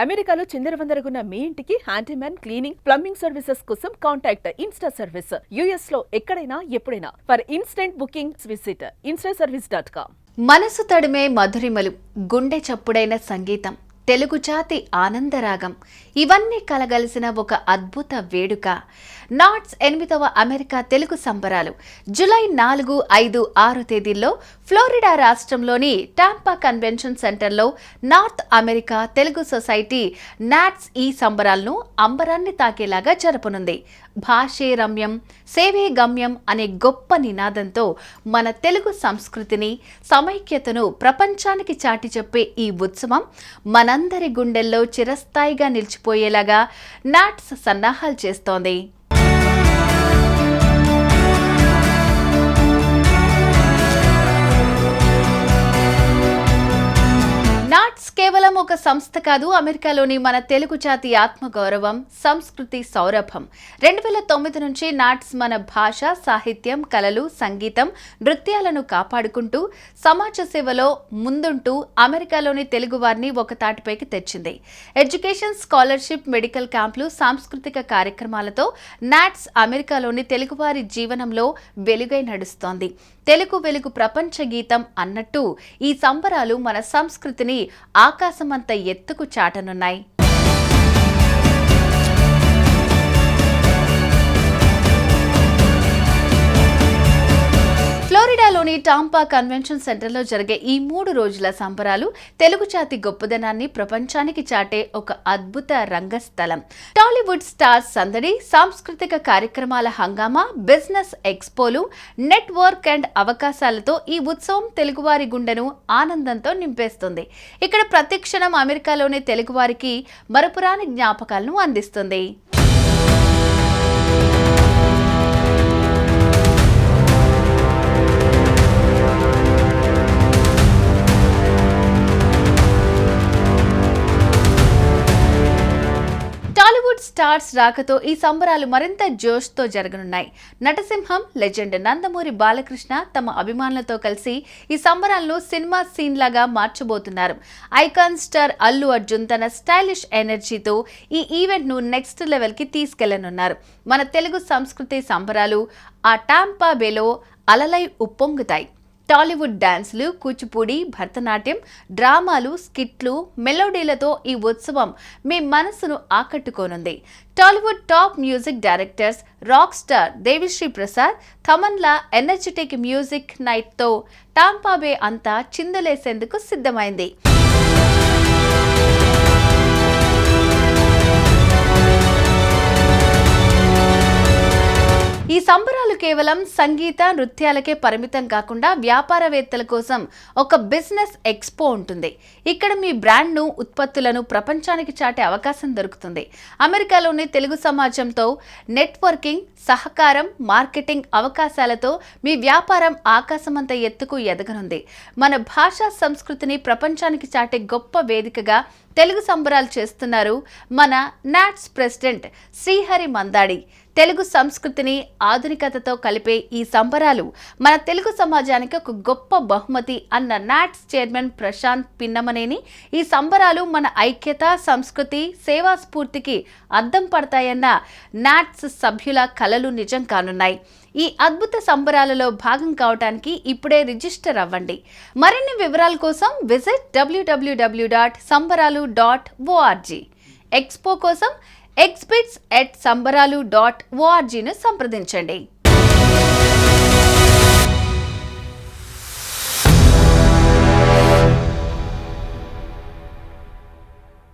అమెరికాలో చిందరవందరగున్న మీ ఇంటికి handyman cleaning plumbing services కోసం కాంటాక్ట్ ఇన్స్టా సర్వీస్. యుఎస్ లో ఎక్కడైనా ఎప్పుడైనా. For instant booking visit instaservice.com. మనసు తడిమే మధురిమలు, గుండె చప్పుడైన సంగీతం, తెలుగు జాతి ఆనందరాగం ఇవన్నీ కలగలిసిన ఒక అద్భుత వేడుక నాట్స్ 8వ అమెరికా తెలుగు సంబరాలు జూలై 4, 5, 6 తేదీల్లో ఫ్లోరిడా రాష్ట్రంలోని టాంపా కన్వెన్షన్ సెంటర్లో North America Telugu Society NATS ఈ సంబరాలను అంబరాన్ని తాకేలాగా జరపనుంది. భాషే రమ్యం, సేవే గమ్యం అనే గొప్ప నినాదంతో మన తెలుగు సంస్కృతిని, సమైక్యతను ప్రపంచానికి చాటి చెప్పే ఈ ఉత్సవం మనందరి గుండెల్లో చిరస్థాయిగా నిలిచిపోయేలాగా నాట్స్ సన్నాహాలు చేస్తోంది. నాట్స్ కేవలం ఒక సంస్థ కాదు, అమెరికాలోని మన తెలుగు జాతి ఆత్మగౌరవం, సంస్కృతి సౌరభం. 2009 నుంచి నాట్స్ మన భాష, సాహిత్యం, కళలు, సంగీతం, నృత్యాలను కాపాడుకుంటూ సమాజ సేవలో ముందుంటూ అమెరికాలోని తెలుగు వారిని ఒక తాటిపైకి తెచ్చింది. ఎడ్యుకేషన్, స్కాలర్షిప్, మెడికల్ క్యాంపులు, సాంస్కృతిక కార్యక్రమాలతో నాట్స్ అమెరికాలోని తెలుగువారి జీవనంలో వెలుగై నడుస్తోంది. తెలుగు వెలుగు ప్రపంచ గీతం అన్నట్టు ఈ సంబరాలు మన సంస్కృతిని ఆకాశమంత ఎత్తుకు చాటనున్నాయి. ఫ్లోరిడాలోని టాంపా కన్వెన్షన్ సెంటర్లో జరిగే ఈ 3 రోజుల సంబరాలు తెలుగు జాతి గొప్పదనాన్ని ప్రపంచానికి చాటే ఒక అద్భుత రంగస్థలం. టాలీవుడ్ స్టార్స్ సందడి, సాంస్కృతిక కార్యక్రమాల హంగామా, బిజినెస్ ఎక్స్పోలు, నెట్వర్క్ అండ్ అవకాశాలతో ఈ ఉత్సవం తెలుగువారి గుండెను ఆనందంతో నింపేస్తుంది. ఇక్కడ ప్రతి క్షణం అమెరికాలోని తెలుగువారికి మరపురాని జ్ఞాపకాలను అందిస్తుంది. టాలీవుడ్ స్టార్స్ రాకతో ఈ సంబరాలు మరింత జోష్తో జరగనున్నాయి. నటసింహం లెజెండ్ నందమూరి బాలకృష్ణ తమ అభిమానులతో కలిసి ఈ సంబరాలను సినిమా సీన్ లాగా మార్చబోతున్నారు. ఐకాన్ స్టార్ అల్లు అర్జున్ తన స్టైలిష్ ఎనర్జీతో ఈ ఈవెంట్ ను నెక్స్ట్ లెవెల్ కి తీసుకెళ్లనున్నారు. మన తెలుగు సంస్కృతి సంబరాలు ఆ టాంపా బేలో అలలై ఉప్పొంగుతాయి. టాలీవుడ్ డాన్సులు, కూచిపూడి, భరతనాట్యం, డ్రామాలు, స్కిట్లు, మెలోడీలతో ఈ ఉత్సవం మీ మనసును ఆకట్టుకోనుంది. Tollywood top music directors rock star Devi Sri Prasad, తమన్లా ఎనర్జెటిక్ మ్యూజిక్ నైట్తో టాంపా బే అంతా చిందులేసేందుకు సిద్ధమైంది. ఈ సంబరాలు కేవలం సంగీత, నృత్యాలకే పరిమితం కాకుండా వ్యాపారవేత్తల కోసం ఒక బిజినెస్ ఎక్స్పో ఉంటుంది. ఇక్కడ మీ బ్రాండ్ను, ఉత్పత్తులను ప్రపంచానికి చాటే అవకాశం దొరుకుతుంది. అమెరికాలోని తెలుగు సమాజంతో నెట్వర్కింగ్, సహకారం, మార్కెటింగ్ అవకాశాలతో మీ వ్యాపారం ఆకాశమంత ఎత్తుకు ఎదగనుంది. మన భాషా సంస్కృతిని ప్రపంచానికి చాటే గొప్ప వేదికగా తెలుగు సంబరాలు చేస్తున్నారు మన నాట్స్ ప్రెసిడెంట్ శ్రీహరి మందాడి. తెలుగు సంస్కృతిని ఆధునికతతో కలిపే ఈ సంబరాలు మన తెలుగు సమాజానికి ఒక గొప్ప బహుమతి అన్న నాట్స్ చైర్మన్ ప్రశాంత్ పిన్నమనేని ఈ సంబరాలు మన ఐక్యత, సంస్కృతి, సేవా స్ఫూర్తికి అద్దం పడతాయన్న నాట్స్ సభ్యుల కలలు నిజం కానున్నాయి. ఈ అద్భుత సంబరాలలో భాగం కావడానికి ఇప్పుడే రిజిస్టర్ అవ్వండి. మరిన్ని వివరాల కోసం విజిట్ www.sambaralu.org. ఎక్స్పో కోసం exhibits@sambaralu.org ను సంప్రదించండి.